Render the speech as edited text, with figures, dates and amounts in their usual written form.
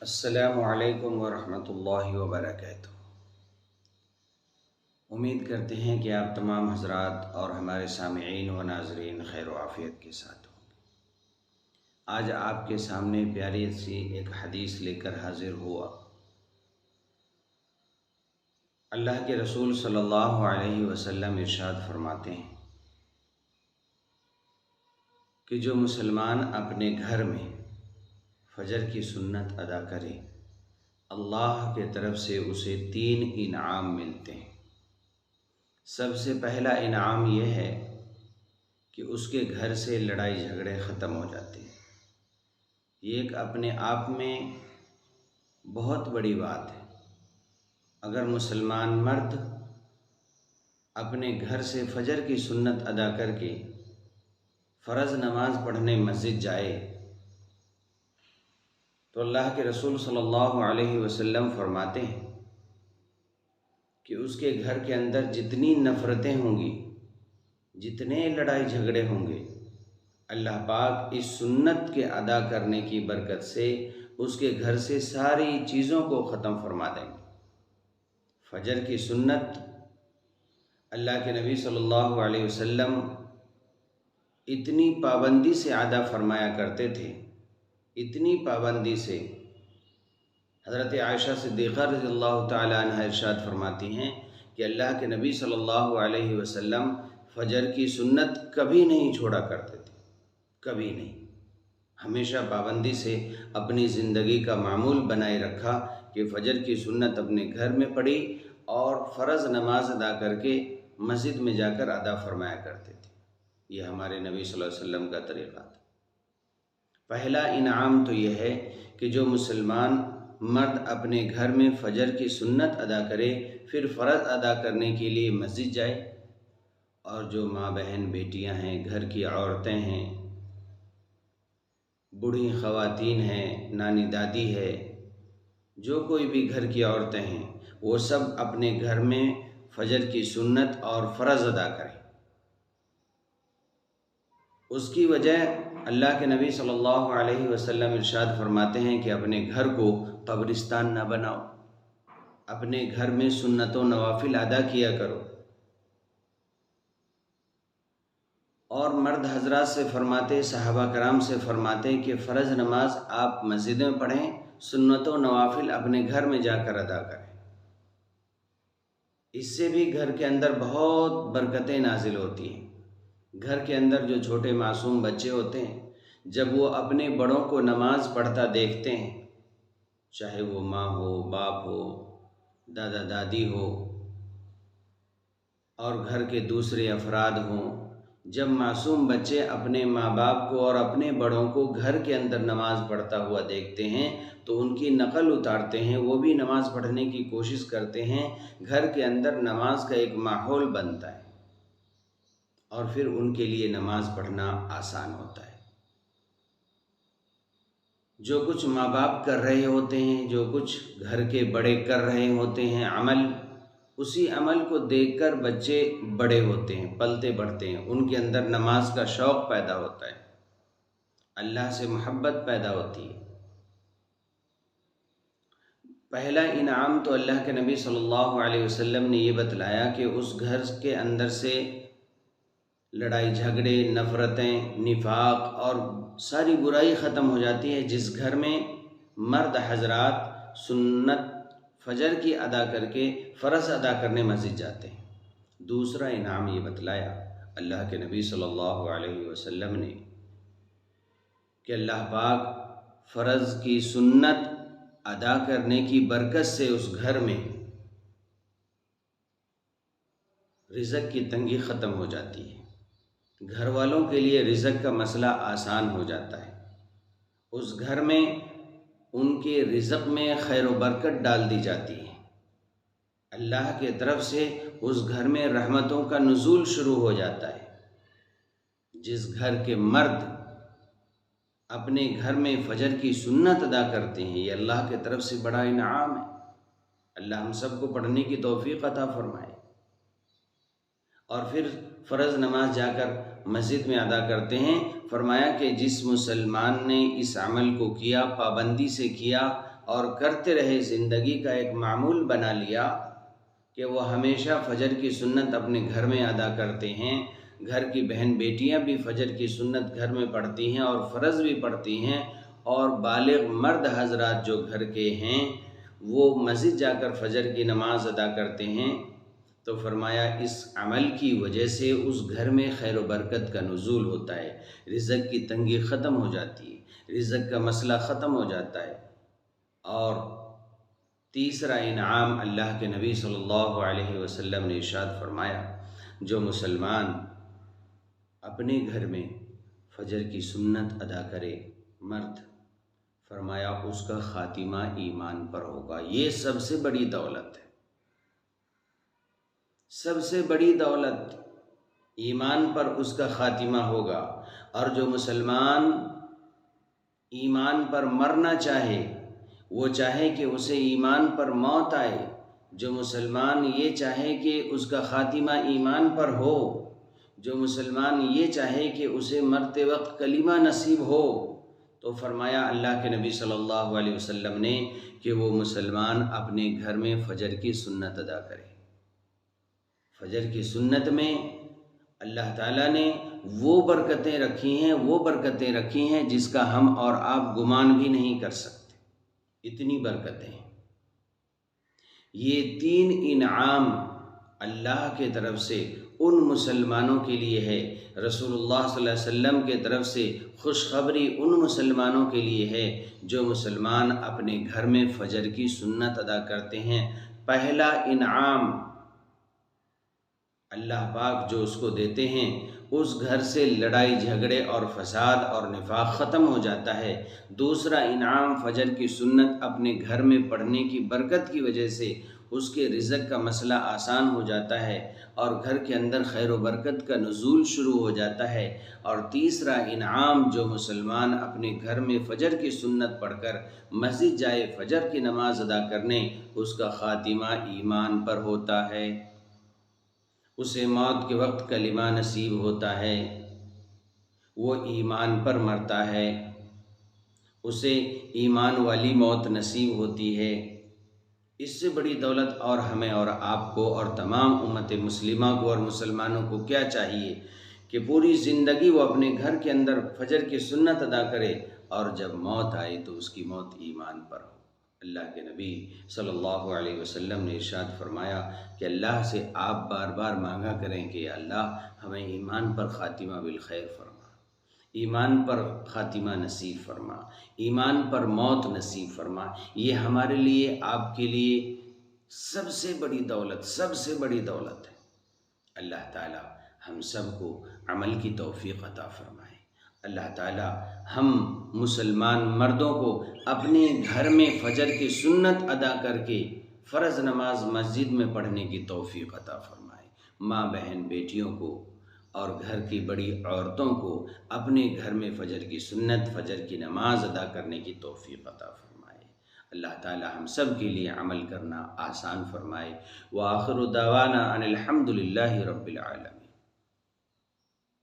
السلام علیکم ورحمۃ اللہ وبرکاتہ۔ امید کرتے ہیں کہ آپ تمام حضرات اور ہمارے سامعین و ناظرین خیر و عافیت کے ساتھ ہوں گے۔ آج آپ کے سامنے پیاری سی ایک حدیث لے کر حاضر ہوا۔ اللہ کے رسول صلی اللہ علیہ وسلم ارشاد فرماتے ہیں کہ جو مسلمان اپنے گھر میں فجر کی سنت ادا کرے، اللہ کے طرف سے اسے 3 انعام ملتے ہیں۔ سب سے پہلا انعام یہ ہے کہ اس کے گھر سے لڑائی جھگڑے ختم ہو جاتے ہیں۔ یہ ایک اپنے آپ میں بہت بڑی بات ہے۔ اگر مسلمان مرد اپنے گھر سے فجر کی سنت ادا کر کے فرض نماز پڑھنے مسجد جائے تو اللہ کے رسول صلی اللہ علیہ وسلم فرماتے ہیں کہ اس کے گھر کے اندر جتنی نفرتیں ہوں گی، جتنے لڑائی جھگڑے ہوں گے، اللہ پاک اس سنت کے ادا کرنے کی برکت سے اس کے گھر سے ساری چیزوں کو ختم فرما دیں گے۔ فجر کی سنت اللہ کے نبی صلی اللہ علیہ وسلم اتنی پابندی سے ادا فرمایا کرتے تھے، اتنی پابندی سے حضرت عائشہ صدیقہ رضی اللہ تعالی عنہ ارشاد فرماتی ہیں کہ اللہ کے نبی صلی اللہ علیہ وسلم فجر کی سنت کبھی نہیں چھوڑا کرتے تھے، کبھی نہیں۔ ہمیشہ پابندی سے اپنی زندگی کا معمول بنائے رکھا کہ فجر کی سنت اپنے گھر میں پڑھی اور فرض نماز ادا کر کے مسجد میں جا کر ادا فرمایا کرتے تھے۔ یہ ہمارے نبی صلی اللہ علیہ وسلم کا طریقہ تھا۔ پہلا انعام تو یہ ہے کہ جو مسلمان مرد اپنے گھر میں فجر کی سنت ادا کرے، پھر فرض ادا کرنے کے لیے مسجد جائے، اور جو ماں بہن بیٹیاں ہیں، گھر کی عورتیں ہیں، بوڑھی خواتین ہیں، نانی دادی ہے، جو کوئی بھی گھر کی عورتیں ہیں، وہ سب اپنے گھر میں فجر کی سنت اور فرض ادا کریں۔ اس کی وجہ اللہ کے نبی صلی اللہ علیہ وسلم ارشاد فرماتے ہیں کہ اپنے گھر کو قبرستان نہ بناؤ، اپنے گھر میں سنت و نوافل ادا کیا کرو۔ اور مرد حضرات سے فرماتے، صحابہ کرام سے فرماتے کہ فرض نماز آپ مسجد میں پڑھیں، سنت و نوافل اپنے گھر میں جا کر ادا کریں۔ اس سے بھی گھر کے اندر بہت برکتیں نازل ہوتی ہیں۔ گھر کے اندر جو چھوٹے معصوم بچے ہوتے ہیں، جب وہ اپنے بڑوں کو نماز پڑھتا دیکھتے ہیں، چاہے وہ ماں ہو، باپ ہو، دادا دادی ہو، اور گھر کے دوسرے افراد ہوں، جب معصوم بچے اپنے ماں باپ کو اور اپنے بڑوں کو گھر کے اندر نماز پڑھتا ہوا دیکھتے ہیں تو ان کی نقل اتارتے ہیں، وہ بھی نماز پڑھنے کی کوشش کرتے ہیں۔ گھر کے اندر نماز کا ایک ماحول بنتا ہے اور پھر ان کے لیے نماز پڑھنا آسان ہوتا ہے۔ جو کچھ ماں باپ کر رہے ہوتے ہیں، جو کچھ گھر کے بڑے کر رہے ہوتے ہیں عمل، اسی عمل کو دیکھ کر بچے بڑے ہوتے ہیں، پلتے بڑھتے ہیں، ان کے اندر نماز کا شوق پیدا ہوتا ہے، اللہ سے محبت پیدا ہوتی ہے۔ پہلا انعام تو اللہ کے نبی صلی اللہ علیہ وسلم نے یہ بتلایا کہ اس گھر کے اندر سے لڑائی جھگڑے، نفرتیں، نفاق اور ساری برائی ختم ہو جاتی ہے جس گھر میں مرد حضرات سنت فجر کی ادا کر کے فرض ادا کرنے مسجد جاتے ہیں۔ دوسرا انعام یہ بتلایا اللہ کے نبی صلی اللہ علیہ وسلم نے کہ اللہ پاک فرض کی سنت ادا کرنے کی برکت سے اس گھر میں رزق کی تنگی ختم ہو جاتی ہے، گھر والوں کے لیے رزق کا مسئلہ آسان ہو جاتا ہے، اس گھر میں ان کے رزق میں خیر و برکت ڈال دی جاتی ہے، اللہ کے طرف سے اس گھر میں رحمتوں کا نزول شروع ہو جاتا ہے۔ جس گھر کے مرد اپنے گھر میں فجر کی سنت ادا کرتے ہیں، یہ اللہ کے طرف سے بڑا انعام ہے۔ اللہ ہم سب کو پڑھنے کی توفیق عطا فرمائے۔ اور پھر فرض نماز جا کر مسجد میں ادا کرتے ہیں۔ فرمایا کہ جس مسلمان نے اس عمل کو کیا، پابندی سے کیا اور کرتے رہے، زندگی کا ایک معمول بنا لیا کہ وہ ہمیشہ فجر کی سنت اپنے گھر میں ادا کرتے ہیں، گھر کی بہن بیٹیاں بھی فجر کی سنت گھر میں پڑھتی ہیں اور فرض بھی پڑھتی ہیں، اور بالغ مرد حضرات جو گھر کے ہیں وہ مسجد جا کر فجر کی نماز ادا کرتے ہیں، تو فرمایا اس عمل کی وجہ سے اس گھر میں خیر و برکت کا نزول ہوتا ہے، رزق کی تنگی ختم ہو جاتی ہے، رزق کا مسئلہ ختم ہو جاتا ہے۔ اور تیسرا انعام اللہ کے نبی صلی اللہ علیہ وسلم نے ارشاد فرمایا، جو مسلمان اپنے گھر میں فجر کی سنت ادا کرے مرد، فرمایا اس کا خاتمہ ایمان پر ہوگا۔ یہ سب سے بڑی دولت ہے، سب سے بڑی دولت، ایمان پر اس کا خاتمہ ہوگا۔ اور جو مسلمان ایمان پر مرنا چاہے، وہ چاہے کہ اسے ایمان پر موت آئے، جو مسلمان یہ چاہے کہ اس کا خاتمہ ایمان پر ہو، جو مسلمان یہ چاہے کہ اسے مرتے وقت کلمہ نصیب ہو، تو فرمایا اللہ کے نبی صلی اللہ علیہ وسلم نے کہ وہ مسلمان اپنے گھر میں فجر کی سنت ادا کرے۔ فجر کی سنت میں اللہ تعالیٰ نے وہ برکتیں رکھی ہیں جس کا ہم اور آپ گمان بھی نہیں کر سکتے، اتنی برکتیں۔ یہ 3 انعام اللہ کے طرف سے ان مسلمانوں کے لیے ہے، رسول اللہ صلی اللہ علیہ وسلم کے طرف سے خوشخبری ان مسلمانوں کے لیے ہے جو مسلمان اپنے گھر میں فجر کی سنت ادا کرتے ہیں۔ پہلا انعام اللہ پاک جو اس کو دیتے ہیں، اس گھر سے لڑائی جھگڑے اور فساد اور نفاق ختم ہو جاتا ہے۔ دوسرا انعام فجر کی سنت اپنے گھر میں پڑھنے کی برکت کی وجہ سے اس کے رزق کا مسئلہ آسان ہو جاتا ہے اور گھر کے اندر خیر و برکت کا نزول شروع ہو جاتا ہے۔ اور تیسرا انعام جو مسلمان اپنے گھر میں فجر کی سنت پڑھ کر مسجد جائے فجر کی نماز ادا کرنے، اس کا خاتمہ ایمان پر ہوتا ہے، اسے موت کے وقت کلمہ نصیب ہوتا ہے، وہ ایمان پر مرتا ہے، اسے ایمان والی موت نصیب ہوتی ہے۔ اس سے بڑی دولت اور ہمیں اور آپ کو اور تمام امت مسلمہ کو اور مسلمانوں کو کیا چاہیے کہ پوری زندگی وہ اپنے گھر کے اندر فجر کی سنت ادا کرے، اور جب موت آئے تو اس کی موت ایمان پر ہو۔ اللہ کے نبی صلی اللہ علیہ وسلم نے ارشاد فرمایا کہ اللہ سے آپ بار بار مانگا کریں کہ یا اللہ ہمیں ایمان پر خاتمہ بالخیر فرما، ایمان پر خاتمہ نصیب فرما، ایمان پر موت نصیب فرما۔ یہ ہمارے لیے، آپ کے لیے سب سے بڑی دولت، سب سے بڑی دولت ہے۔ اللہ تعالی ہم سب کو عمل کی توفیق عطا فرمائے۔ اللہ تعالی ہم مسلمان مردوں کو اپنے گھر میں فجر کی سنت ادا کر کے فرض نماز مسجد میں پڑھنے کی توفیق عطا فرمائے۔ ماں بہن بیٹیوں کو اور گھر کی بڑی عورتوں کو اپنے گھر میں فجر کی سنت، فجر کی نماز ادا کرنے کی توفیق عطا فرمائے۔ اللہ تعالی ہم سب کے لیے عمل کرنا آسان فرمائے۔ وآخر دعوانا ان الحمد للہ رب العالمین۔